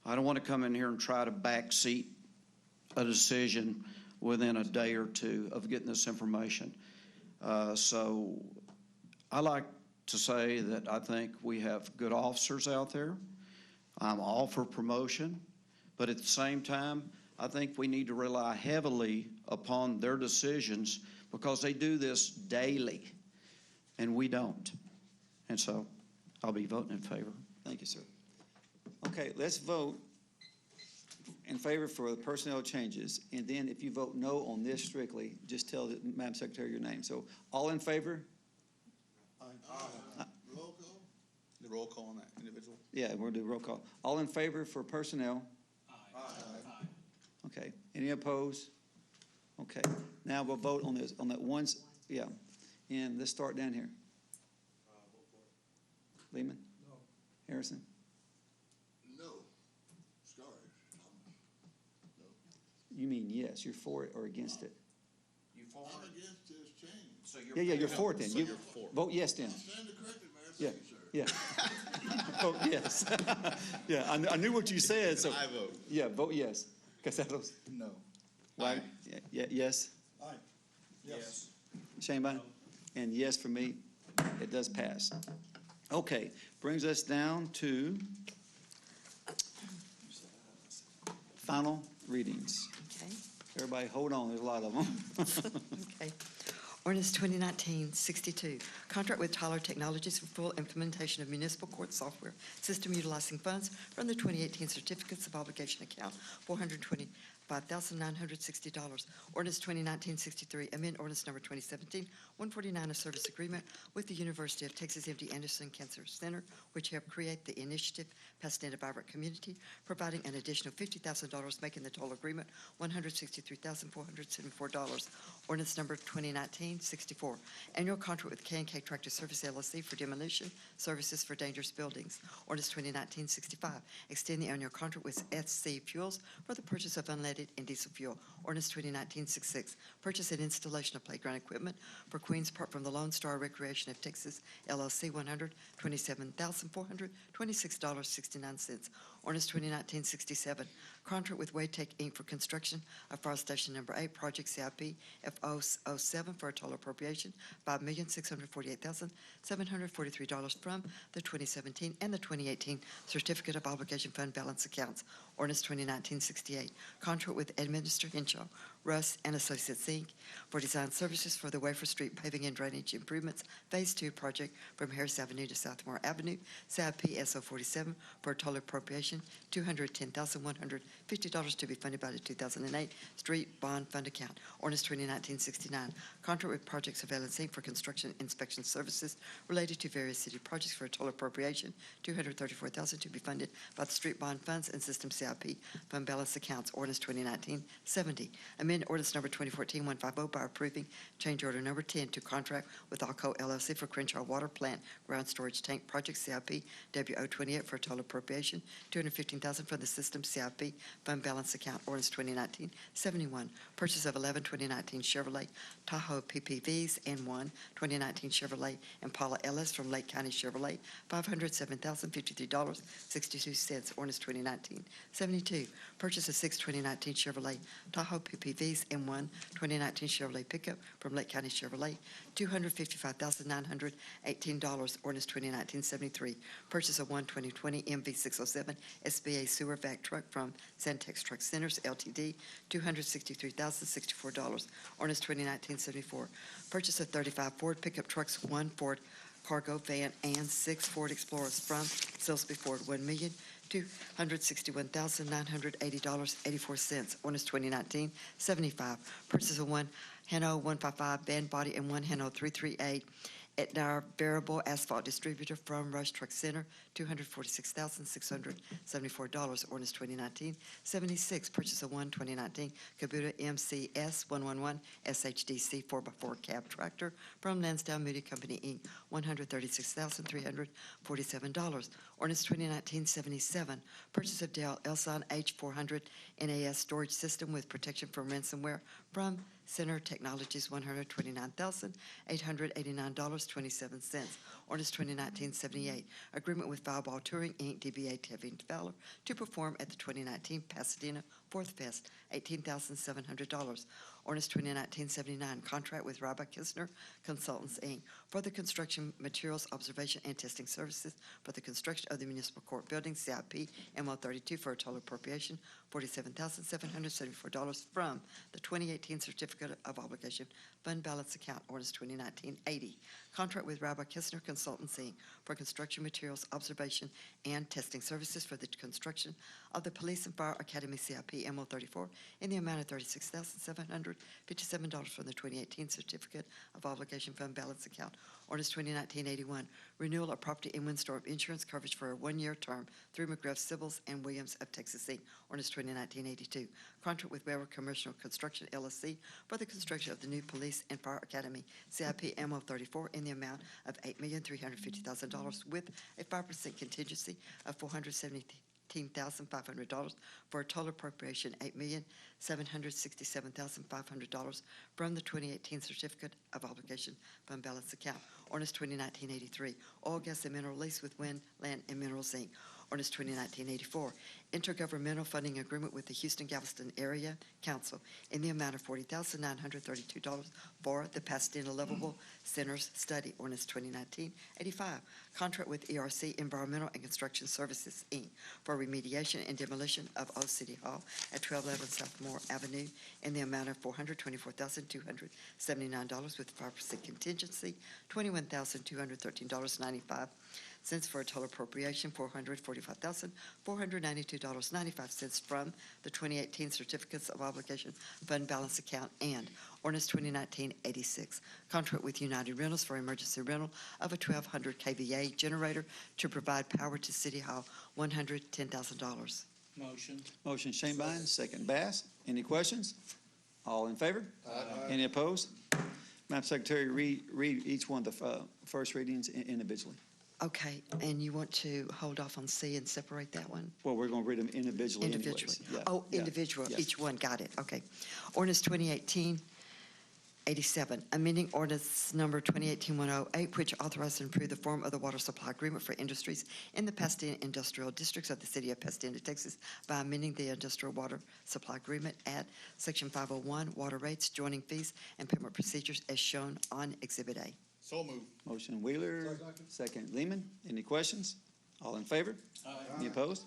I don't want to come in here and try to backseat a decision within a day or two of getting this information. So I like to say that I think we have good officers out there. I'm all for promotion, but at the same time, I think we need to rely heavily upon their decisions because they do this daily, and we don't. And so I'll be voting in favor. Thank you, sir. Okay, let's vote in favor for the personnel changes, and then if you vote no on this strictly, just tell Madam Secretary your name. So all in favor? Roll call? The roll call on that individual? Yeah, we'll do roll call. All in favor for personnel? Aye. Okay. Any opposed? Okay. Now we'll vote on this, on that ones, yeah. And let's start down here. Lehman? No. Harrison? No. Sorry. No. You mean yes, you're for it or against it? You for it? I'm against this change. So Yeah, you're for it then. So You you're for. vote yes then. Stand corrected, Mayor. Yeah, Thank you, sir. yeah. Vote yes. Yeah, I knew what you said, so. I vote. Yeah, vote yes. Casados? No. Right? Yeah, yes. Aye. Yes. Shanebine? And yes for me, it does pass. Okay, brings us down to final readings. Okay. Everybody hold on, there's a lot of them. Okay. Ordinance 2019-62, contract with Tyler Technologies for full implementation of municipal court software system utilizing funds from the 2018 Certificates of Obligation Account, $425,960. Ordinance 2019-63, amend ordinance number 2017-149, a service agreement with the University of Texas MD Anderson Cancer Center, which helped create the initiative Pasadena Vibrant Community, providing an additional $50,000, making the total agreement $163,474. Ordinance number 2019-64, annual contract with K&K Tractor Service LLC for demolition services for dangerous buildings. Ordinance 2019-65, extend the annual contract with SC Fuels for the purchase of unleaded and diesel fuel. Ordinance 2019-66, purchase and installation of playground equipment for Queens Park from the Lone Star Recreation of Texas LLC, $127,426.69. Ordinance 2019-67, contract with Waytech Inc. for construction of Fire Station Number 8, Project CIP F007 for a total appropriation $5,648,743 from the 2017 and the 2018 Certificate of Obligation Fund balance accounts. Ordinance 2019-68, contract with Administrator Henshaw, Russ and Associates Inc. for design services for the Wafer Street paving and drainage improvements Phase 2 project from Harris Avenue to Southmore Avenue, CIP SO47 for a total appropriation $210,150 to be funded by the 2008 Street Bond Fund account. Ordinance 2019-69, contract with Project Surveillance Inc. for construction inspection services related to various city projects for a total appropriation $234,000 to be funded by the Street Bond Funds and System CIP Fund balance accounts. Ordinance 2019-70, amend ordinance number 2014-150 by approving change order number 10 to contract with Alco LLC for Crenshaw Water Plant Ground Storage Tank Project CIP WO28 for a total appropriation $215,000 from the System CIP Fund balance account. Ordinance 2019-71, purchase of 11 2019 Chevrolet Tahoe PPVs and 1 2019 Chevrolet Impala LS from Lake County Chevrolet, $507,053.62. Ordinance 2019-72, purchase of 6 2019 Chevrolet Tahoe PPVs and 1 2019 Chevrolet pickup from Lake County Chevrolet, $255,918. Ordinance 2019-73, purchase of 1 2020 MV607 SBA sewer vac truck from Santex Truck Centers Ltd, $263,064. Ordinance 2019-74, purchase of 35 Ford pickup trucks, 1 Ford cargo van, and 6 Ford Explorers from Silsbee Ford, $1,261,980.84. Ordinance 2019-75, purchase of 1 Hano 155 band body and 1 Hano 338 Etnar variable asphalt distributor from Rush Truck Center, $246,674. Ordinance 2019-76, purchase of 1 2019 Kubota MCS 111 SHDC 4x4 cab tractor from Lansdowne Moody Company, Inc., $136,347. Ordinance 2019-77, purchase of Dell Elson H400 NAS storage system with protection from ransomware from Center Technologies, $129,889.27. Ordinance 2019-78, agreement with Fireball Touring, Inc., DBA Tevin Fowler, to perform at the 2019 Pasadena Fourth Fest, $18,700. Ordinance 2019-79, contract with Rabbi Kistner Consultants, Inc., for the construction materials observation and testing services for the construction of the municipal court building, CIP MO32, for a total appropriation $47,774 from the 2018 Certificate of Obligation Fund Balance Account. Ordinance 2019-80, contract with Rabbi Kistner Consultants, Inc., for construction materials observation and testing services for the construction of the Police and Fire Academy, CIP MO34, in the amount of $36,757 from the 2018 Certificate of Obligation Fund Balance Account. Ordinance 2019-81, renewal of property in Windstorm insurance coverage for a one-year term through McGrath Civils and Williams of Texas, Inc. Ordinance 2019-82, contract with Weber Commercial Construction, LLC, for the construction of the new Police and Fire Academy, CIP MO34, in the amount of $8,350,000 with a 5% contingency of $417,500 for a total appropriation $8,767,500 from the 2018 Certificate of Obligation Fund Balance Account. Ordinance 2019-83, oil, gas, and mineral lease with Wind, Land, and Minerals, Inc. Ordinance 2019-84, intergovernmental funding agreement with the Houston-Galveston Area Council in the amount of $40,932 for the Pasadena Livable Centers Study. Ordinance 2019-85, contract with ERC Environmental and Construction Services, Inc. for remediation and demolition of Old City Hall at 1211 South Moore Avenue in the amount of $424,279 with 5% contingency, $21,213.95 for a total appropriation $445,492.95 from the 2018 Certificates of Obligation Fund Balance Account. And Ordinance 2019-86, contract with United Rentals for emergency rental of a 1,200 kVA generator to provide power to City Hall, $110,000. Motion. Motion Shanebine, second Bass. Any questions? All in favor? Any opposed? Madam Secretary, read each one of the first readings individually. Okay, and you want to hold off on C and separate that one? Well, we're going to read them individually anyways. Individually. Yeah, Oh, yeah, individual, yes. each one, got it, okay. Ordinance 2018-87, amending ordinance number 2018-108, which authorizes and approves the form of the water supply agreement for industries in the Pasadena Industrial Districts of the City of Pasadena, Texas, by amending the industrial water supply agreement at Section 501, water rates, joining fees, and payment procedures as shown on Exhibit A. So moved. Motion Wheeler, second Lehman. Any questions? All in favor? Any opposed?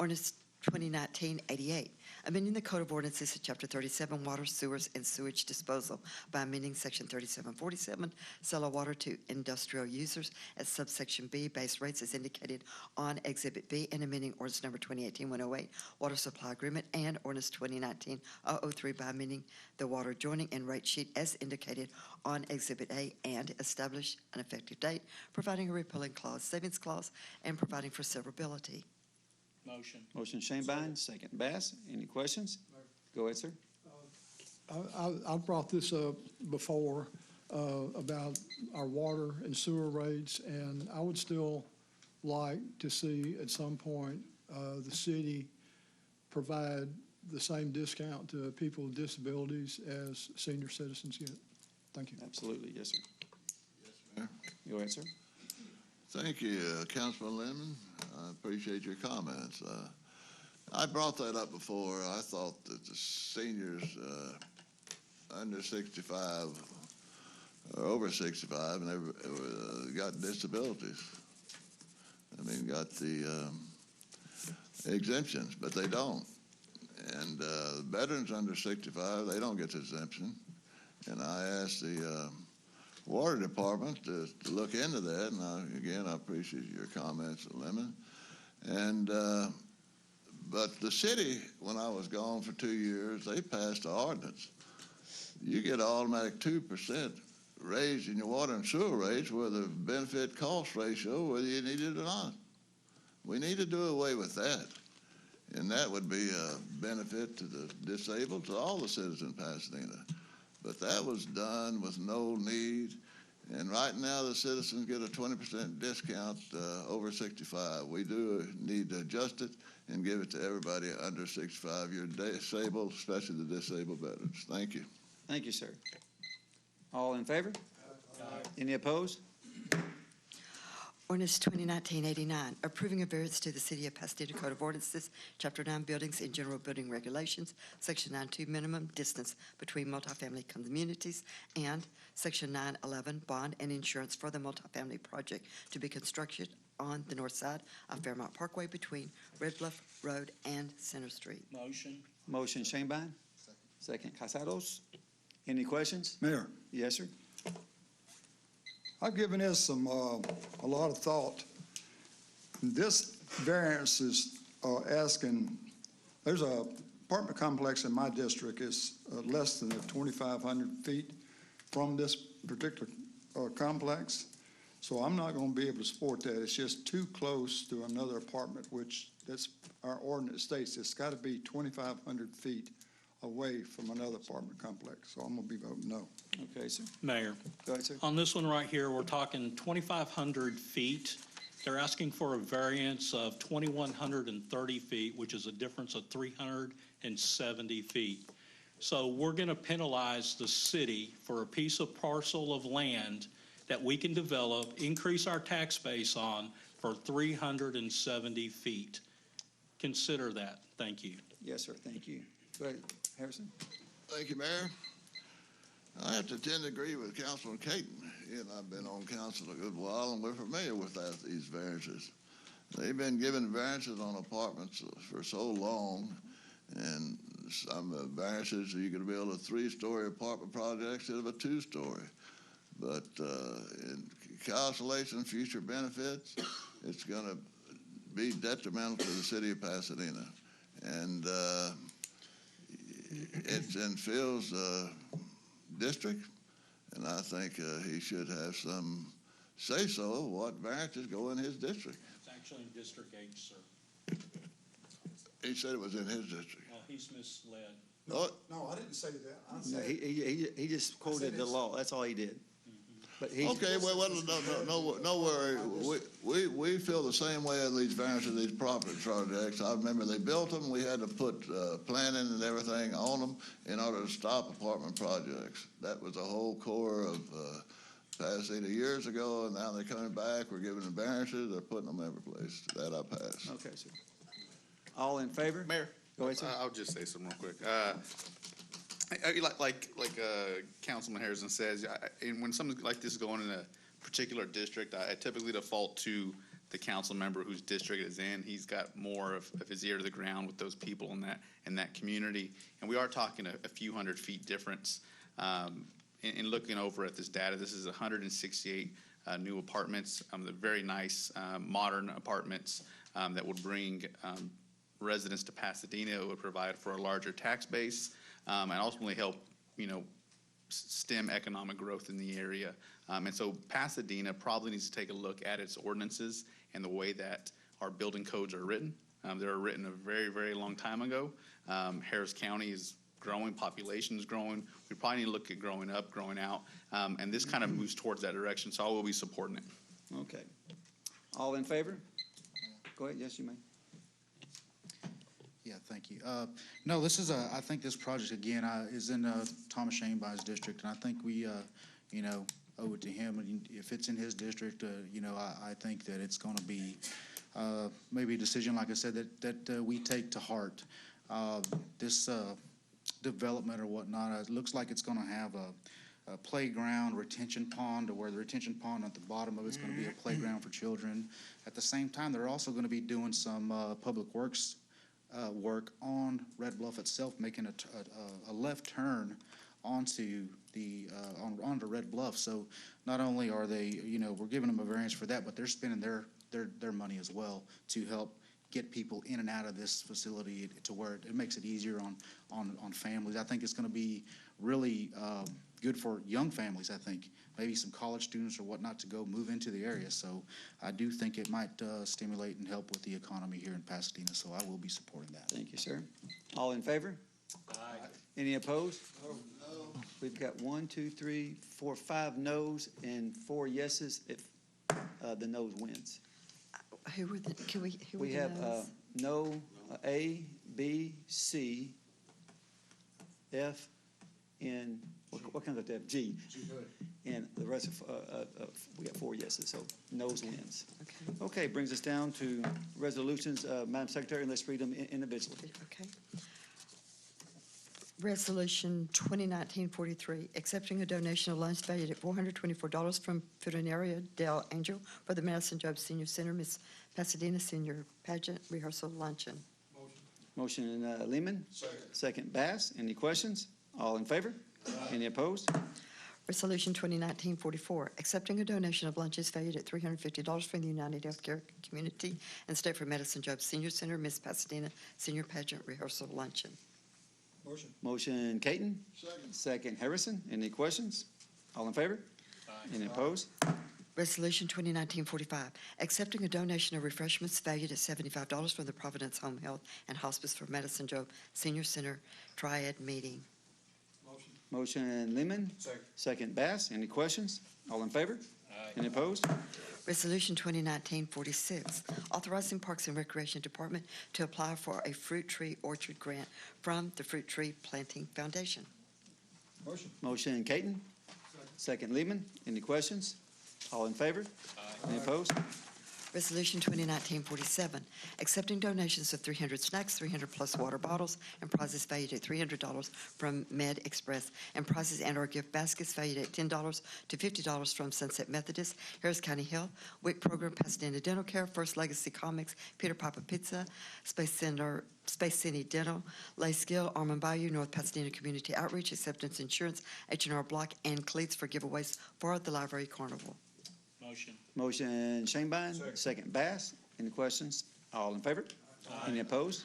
Ordinance 2019-88, amending the Code of Ordinances of Chapter 37, Water, Sewers, and Sewage Disposal by amending Section 3747, sell of water to industrial users at subsection B, base rates as indicated on Exhibit B, and amending Ordinance number 2018-108, Water Supply Agreement, and Ordinance 2019-003 by amending the water joining and rate sheet as indicated on Exhibit A, and establish an effective date, providing a repealing clause, savings clause, and providing for severability. Motion. Motion Shanebine, second Bass. Any questions? Go ahead, sir. I brought this up before about our water and sewer rates, and I would still like to see at some point the city provide the same discount to people with disabilities as senior citizens get. Thank you. Absolutely, yes, sir. Yes, Mayor. Go ahead, sir. Thank you, Councilman Lemon. I appreciate your comments. I brought that up before. I thought that the seniors under 65 or over 65 and they got disabilities. I mean, got the exemptions, but they don't. And veterans under 65, they don't get the exemption. And I asked the Water Department to look into that, and again, I appreciate your comments, Lemon. And but the city, when I was gone for 2 years, they passed an ordinance. You get an automatic 2% raise in your water and sewer rates with a benefit cost ratio, whether you need it or not. We need to do away with that. And that would be a benefit to the disabled, to all the citizens in Pasadena. But that was done with no need, And right now, the citizens get a 20% discount over 65. We do need to adjust it and give it to everybody under 65 years disabled, especially the disabled veterans. Thank you. Thank you, sir. All in favor? Any opposed? Ordinance 2019-89, approving a variance to the City of Pasadena Code of Ordinances, Chapter 9 Buildings and General Building Regulations, Section 9.2 Minimum Distance Between Multifamily Communities, and Section 9.11 Bond and Insurance for the multifamily project to be constructed on the north side of Fairmont Parkway between Red Bluff Road and Center Street. Motion. Motion Shanebine. Second Casados. Any questions? Mayor, Yes, sir. I've given this a lot of thought. This variance is asking, there's a apartment complex in my district is less than 2,500 feet from this particular complex. So I'm not going to be able to support that. It's just too close to another apartment, which that's our ordinance states. It's got to be 2,500 feet away from another apartment complex. So I'm going to be voting no. Okay, sir. Mayor, Go ahead, sir. on this one right here, we're talking 2,500 feet. They're asking for a variance of 2,130 feet, which is a difference of 370 feet. So we're going to penalize the city for a piece of parcel of land that we can develop, increase our tax base on for 370 feet. Consider that. Thank you. Yes, sir. Thank you. Go ahead, Harrison. Thank you, Mayor. I have to tend to agree with Councilman Caton. He and I've been on council a good while, and we're familiar with these variances. They've been given variances on apartments for so long, and some variances, you can build a 3-story apartment project instead of a 2-story. But in calculation of future benefits, it's going to be detrimental to the city of Pasadena. And it's in Phil's district, and I think he should have some say-so of what variances go in his district. It's actually in District H, sir. He said it was in his district. He's misled. No, I didn't say that. No, he just quoted the law. That's all he did. But he's, okay, well, no worry. We feel the same way on these variances, these property projects. I remember they built them. We had to put planning and everything on them in order to stop apartment projects. That was the whole core of Pasadena years ago, and now they're coming back. We're giving them variances. They're putting them every place. That I pass. Okay, sir. All in favor? Mayor, Go ahead, sir. I'll just say something real quick. Like Councilman Harrison says, and when something like this is going in a particular district, I typically default to the council member whose district it is in. He's got more of his ear to the ground with those people in that community. And we are talking a few hundred feet difference. In looking over at this data, this is 168 new apartments. They're very nice, modern apartments that would bring residents to Pasadena. It would provide for a larger tax base. And ultimately help, stem economic growth in the area. And so Pasadena probably needs to take a look at its ordinances and the way that our building codes are written. They were written a very, very long time ago. Harris County is growing, population is growing. We probably need to look at growing up, growing out. And this kind of moves towards that direction, so I will be supporting it. Okay. All in favor? Go ahead. Yes, you may. Yeah, thank you. No, this is I think this project, again, is in Thomas Shaneby's district, and I think we, owe it to him. And if it's in his district, I think that it's going to be maybe a decision, like I said, that we take to heart. This development or whatnot, it looks like it's going to have a playground, retention pond, where the retention pond at the bottom of it's going to be a playground for children. At the same time, they're also going to be doing some public works work on Red Bluff itself, making a left turn onto onto Red Bluff. So not only are they, we're giving them a variance for that, but they're spending their money as well to help get people in and out of this facility to where it makes it easier on families. I think it's going to be really good for young families, I think. Maybe some college students or whatnot to go move into the area. So I do think it might stimulate and help with the economy here in Pasadena. So I will be supporting that. Thank you, sir. All in favor? Aye. Any opposed? No. We've got 1, 2, 3, 4, 5 noes and 4 yeses if the noes wins. Who were the, who were We the have noes? no, A, B, C, F, and what comes after F? G. And the rest we got 4 yeses, so noes wins. Okay, brings us down to resolutions. Madam Secretary, and let's read them individually. Okay. Resolution 2019-43, accepting a donation of lunch valued at $424 from Funenaria Del Angel for the Madison Job Senior Center, Miss Pasadena Senior Pageant Rehearsal Luncheon. Motion Lehman. Second Bass. Any questions? All in favor? Any opposed? Resolution 2019-44, accepting a donation of lunches valued at $350 from the United Healthcare Community and State for Madison Job Senior Center, Miss Pasadena Senior Pageant Rehearsal Luncheon. Motion Caton. Second Harrison. Any questions? All in favor? Any opposed? Resolution 2019-45, accepting a donation of refreshments valued at $75 from the Providence Home Health and Hospice for Madison Job Senior Center Triad Meeting. Motion Lehman. Second Bass. Any questions? All in favor? Any opposed? Resolution 2019-46, authorizing Parks and Recreation Department to apply for a fruit tree orchard grant from the Fruit Tree Planting Foundation. Motion Caton. Second Lehman. Any questions? All in favor? Any opposed? Resolution 2019-47, accepting donations of 300 snacks, 300-plus water bottles, and prizes valued at $300 from Med Express, and prizes and/or gift baskets valued at $10 to $50 from Sunset Methodist, Harris County Health, WIC Program, Pasadena Dental Care, First Legacy Comics, Peter Piper Pizza, Space City Dental, Lay Skill, Armand Bayou, North Pasadena Community Outreach, Acceptance Insurance, H&R Block, and cleats for giveaways for the Library Carnival. Motion Shanebine. Second Bass. Any questions? All in favor? Any opposed?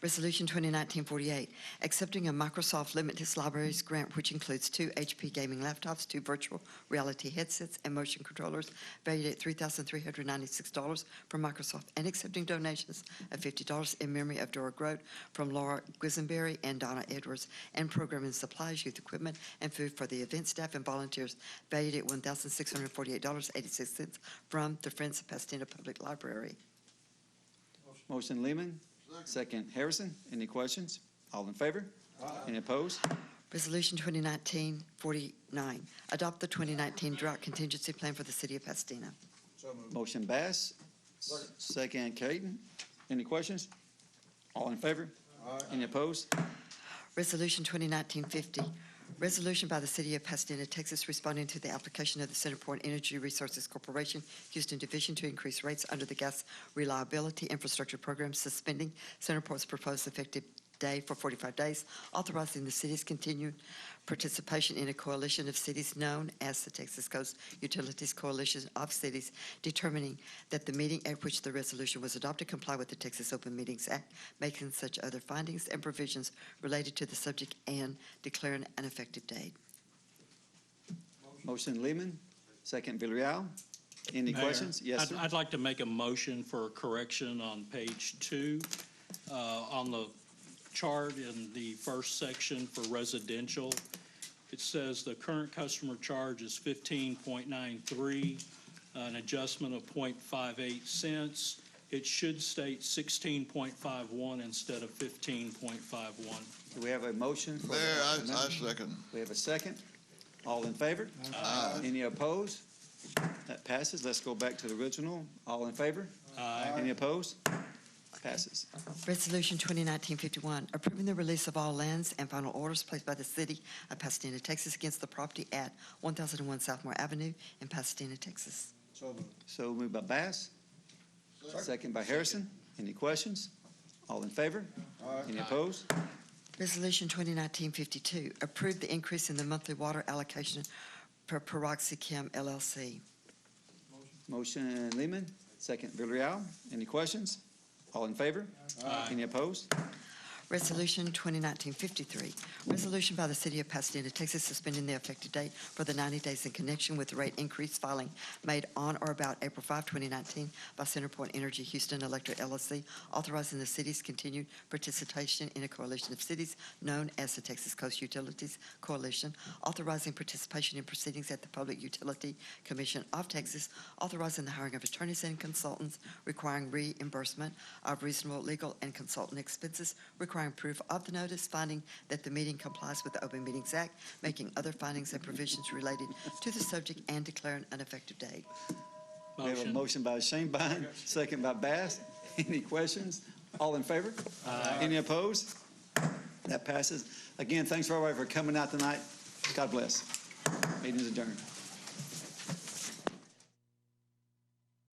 Resolution 2019-48, accepting a Microsoft Limitless Libraries grant, which includes 2 HP gaming laptops, 2 virtual reality headsets, and motion controllers valued at $3,396 from Microsoft, and accepting donations of $50 in memory of Dora Grote from Laura Quisenberry and Donna Edwards, and programming supplies, youth equipment, and food for the event staff and volunteers valued at $1,648.86 from the Friends of Pasadena Public Library. Motion Lehman. Second Harrison. Any questions? All in favor? Any opposed? Resolution 2019-49, adopt the 2019 drought contingency plan for the city of Pasadena. Motion Bass. Second Caton. Any questions? All in favor? Any opposed? Resolution 2019-50, resolution by the city of Pasadena, Texas, responding to the application of the CenterPoint Energy Resources Corporation, Houston Division, to increase rates under the Gas Reliability Infrastructure Program, suspending CenterPoint's proposed effective day for 45 days, authorizing the city's continued participation in a coalition of cities known as the Texas Coast Utilities Coalition of Cities, determining that the meeting at which the resolution was adopted comply with the Texas Open Meetings Act, making such other findings and provisions related to the subject, and declaring an effective date. Motion Lehman. Second Villarreal. Any Mayor, questions? Yes, sir. I'd like to make a motion for a correction on page 2, on the chart in the first section for residential. It says the current customer charge is 15.93, an adjustment of 0.58 cents. It should state 16.51 instead of 15.51. Do we have a motion? For Mayor, I second. We have a second. All in favor? Any opposed? That passes. Let's go back to the original. All in favor? Any opposed? Passes. Resolution 2019-51, approving the release of all lands and final orders placed by the city of Pasadena, Texas against the property at 1001 Southmore Avenue in Pasadena, Texas. So moved by Bass. Second by Harrison. Any questions? All in favor? Any opposed? Resolution 2019-52, approve the increase in the monthly water allocation per Paroxychem LLC. Motion Lehman. Second Villarreal. Any questions? All in favor? Any opposed? Resolution 2019-53, resolution by the City of Pasadena, Texas, suspending the effective date for the 90 days in connection with the rate increase filing made on or about April 5, 2019 by CenterPoint Energy Houston Electric LLC, authorizing the city's continued participation in a coalition of cities known as the Texas Coast Utilities Coalition, authorizing participation in proceedings at the Public Utility Commission of Texas, authorizing the hiring of attorneys and consultants, requiring reimbursement of reasonable legal and consultant expenses, requiring proof of the notice, finding that the meeting complies with the Open Meetings Act, making other findings and provisions related to the subject, and declaring an effective date. We have a motion by Shanebine, second by Bass. Any questions? All in favor? Any opposed? That passes. Again, thanks for everybody for coming out tonight. God bless. Meeting is adjourned.